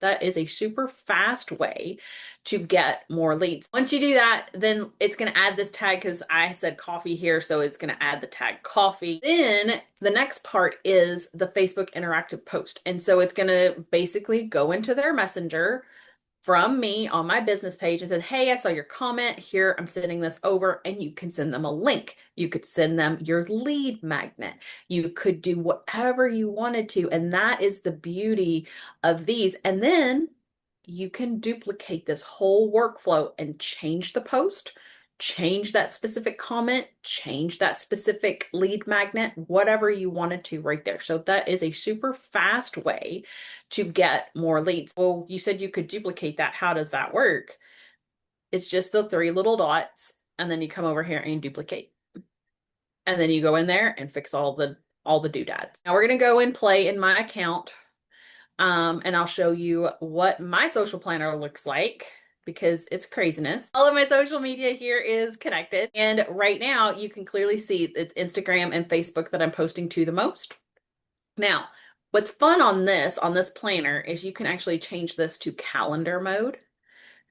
That is a super fast way to get more leads. Once you do that, then it's going to add this tag because I said coffee here, so it's going to add the tag coffee. Then the next part is the Facebook interactive post. And so it's going to basically go into their messenger from me on my business page and said, hey, I saw your comment here. I'm sending this over, and you can send them a link. You could send them your lead magnet. You could do whatever you wanted to. And that is the beauty of these. And then you can duplicate this whole workflow and change the post, change that specific comment, change that specific lead magnet, whatever you wanted to right there. So that is a super fast way to get more leads. Well, you said you could duplicate that. How does that work? It's just those three little dots, and then you come over here and duplicate. And then you go in there and fix all the doodads. Now we're gonna go and play in my account, and I'll show you what my social planner looks like because it's craziness. All of my social media here is connected. And right now you can clearly see it's Instagram and Facebook that I'm posting to the most. Now, what's fun on this planner is you can actually change this to calendar mode.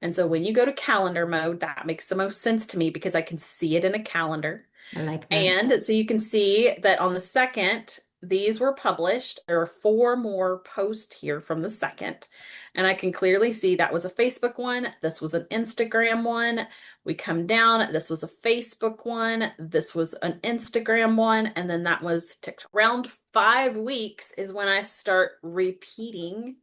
And so when you go to calendar mode, that makes the most sense to me because I can see it in a calendar. I like that. And so you can see that on the second, these were published. There are four more posts here from the second. And I can clearly see that was a Facebook one. This was an Instagram one. We come down. This was a Facebook one. This was an Instagram one. And then that was TikTok. Around 5 weeks is when I start repeating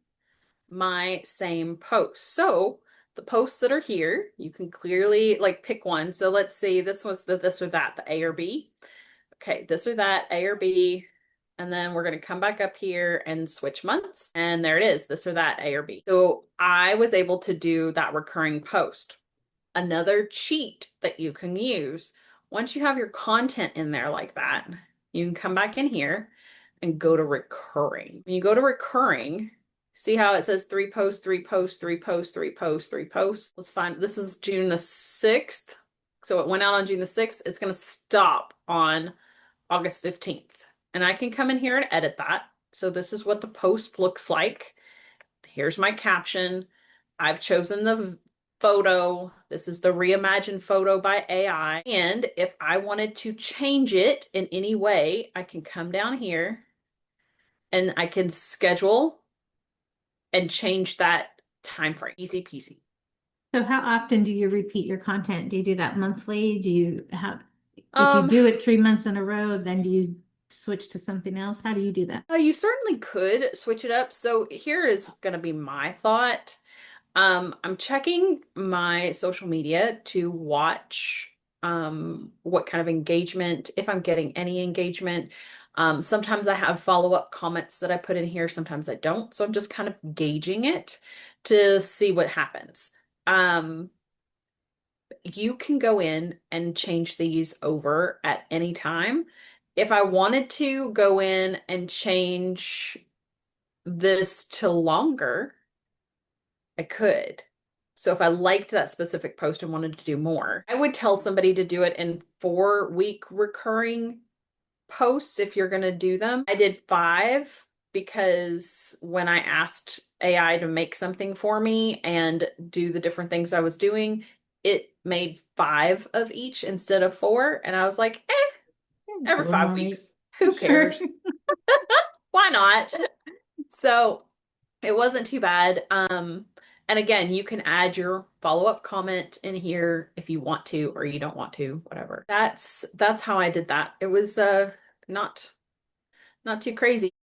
my same post. So the posts that are here, you can clearly like pick one. So let's see, this was the this or that, the A or B. Okay, this or that, A or B. And then we're going to come back up here and switch months. And there it is, this or that, A or B. So I was able to do that recurring post. Another cheat that you can use, once you have your content in there like that, you can come back in here and go to recurring. When you go to recurring, see how it says three posts, three posts, three posts, three posts, three posts. Let's find, this is June the 6th. So it went out on June the 6th. It's going to stop on August 15th. And I can come in here and edit that. So this is what the post looks like. Here's my caption. I've chosen the photo. This is the reimagined photo by AI. And if I wanted to change it in any way, I can come down here and I can schedule and change that time frame. Easy peasy. So how often do you repeat your content? Do you do that monthly? Do you have, if you Um, do it 3 months in a row, then do you switch to something else? How do you do that? you certainly could switch it up. So here is going to be my thought. I'm checking my social media to watch what kind of engagement, if I'm getting any engagement. Sometimes I have follow-up comments that I put in here, sometimes I don't. So I'm just kind of gauging it to see what happens. Um, you can go in and change these over at any time. If I wanted to go in and change this to longer, I could. So if I liked that specific post and wanted to do more, I would tell somebody to do it in 4-week recurring posts if you're going to do them. I did 5 because when I asked AI to make something for me and do the different things I was doing, it made 5 of each instead of 4. And I was like, Do every a more 5 weeks, week. who Sure. cares? Why not? So it wasn't too bad. And again, you can add your follow-up comment in here if you want to or you don't want to, whatever. That's how I did that. It was not not too crazy.